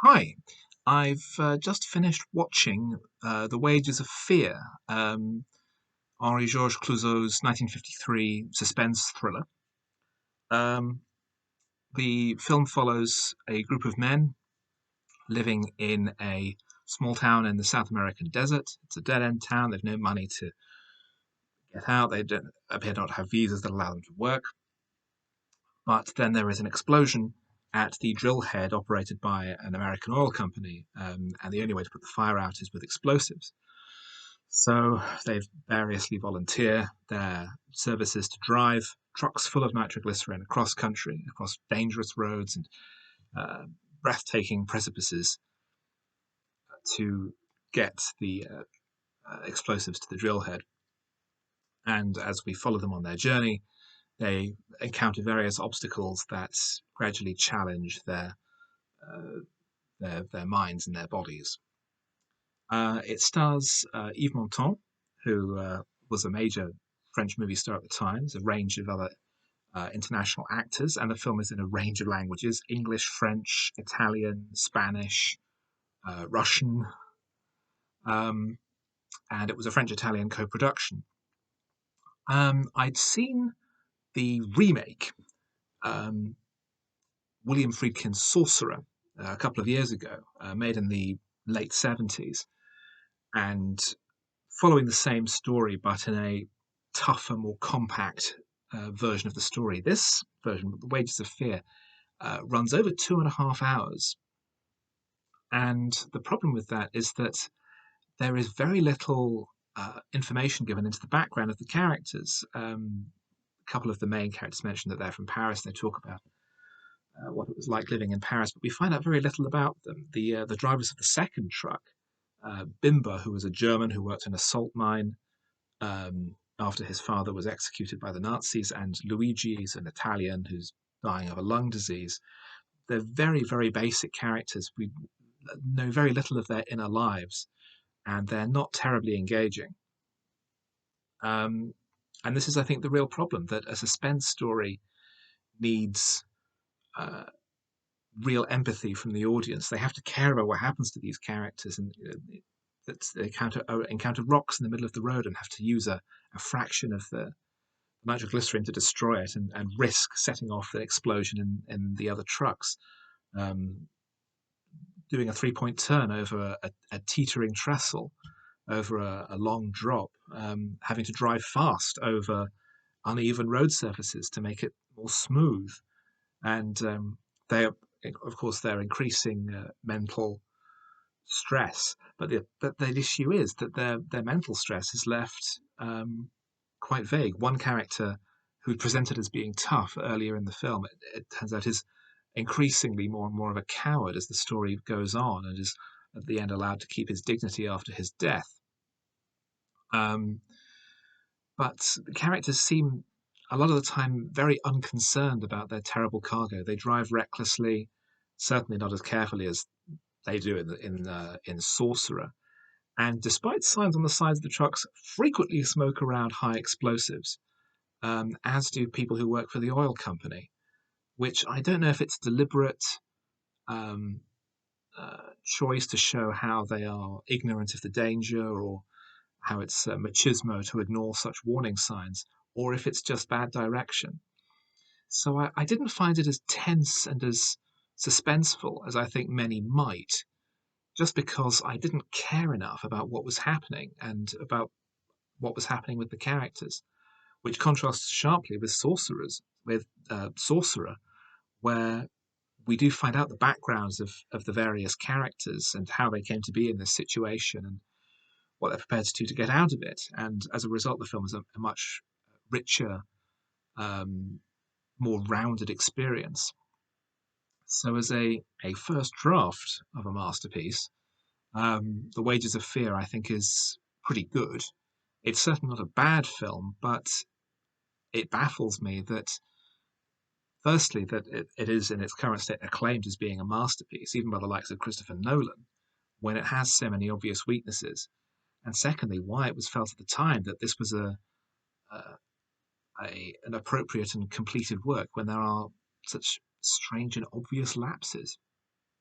Hi, I've just finished watching The Wages of Fear, Henri-Georges Clouzot's 1953 suspense thriller. Um, the film follows a group of men living in a small town in the South American desert. It's a dead-end town. They've no money to get out. They don't appear not to have visas that allow them to work. But then there is an explosion at the drill head operated by an American oil company, and the only way to put the fire out is with explosives. So they variously volunteer their services to drive trucks full of nitroglycerin across country, across dangerous roads and uh, breathtaking precipices to get the explosives to the drill head. And as we follow them on their journey, they encounter various obstacles that gradually challenge uh, their minds and their bodies. It stars Yves Montand, who was a major French movie star at the time. There's a range of other international actors, and the film is in a range of languages: English, French, Italian, Spanish, Russian, um, and it was a French-Italian co-production. I'd seen the remake, um, William Friedkin's Sorcerer, a couple of years ago, made in the late 70s, and following the same story but in a tougher, more compact version of the story. This version, The Wages of Fear, runs over 2.5 hours. And the problem with that is that there is very little information given into the background of the characters. A couple of the main characters mention that they're from Paris. They talk about what it was like living in Paris, but we find out very little about them. The drivers of the second truck, Bimba, who was a German who worked in a salt mine after his father was executed by the Nazis, and Luigi is an Italian who's dying of a lung disease. They're very, very basic characters. We know very little of their inner lives, and they're not terribly engaging. Um, and this is, I think, the real problem that a suspense story needs uh, real empathy from the audience. They have to care about what happens to these characters, and that they encounter rocks in the middle of the road and have to use a fraction of the nitroglycerin to destroy it, and risk setting off the explosion in the other trucks. Um, Doing a 3-point turn over a teetering trestle, over a long drop, having to drive fast over uneven road surfaces to make it more smooth. And they are, of course, they're increasing mental stress. But the issue is that their mental stress is left quite vague. One character who presented as being tough earlier in the film, it turns out is increasingly more and more of a coward as the story goes on, and is at the end allowed to keep his dignity after his death. Um, but the characters seem a lot of the time very unconcerned about their terrible cargo. They drive recklessly, certainly not as carefully as they do in Sorcerer. And despite signs on the sides of the trucks, frequently smoke around high explosives, as do people who work for the oil company. Which I don't know if it's deliberate um, choice to show how they are ignorant of the danger, or how it's machismo to ignore such warning signs, or if it's just bad direction. So I didn't find it as tense and as suspenseful as I think many might, just because I didn't care enough about what was happening and about what was happening with the characters, which contrasts sharply with Sorcerer, where we do find out the backgrounds of the various characters and how they came to be in this situation and what they're prepared to do to get out of it. And as a result, the film is a much richer, um, more rounded experience. So, as a first draft of a masterpiece, The Wages of Fear, I think, is pretty good. It's certainly not a bad film, but it baffles me that, firstly, that it is in its current state acclaimed as being a masterpiece, even by the likes of Christopher Nolan, when it has so many obvious weaknesses. And secondly, why it was felt at the time that this was a, an appropriate and completed work when there are such strange and obvious lapses.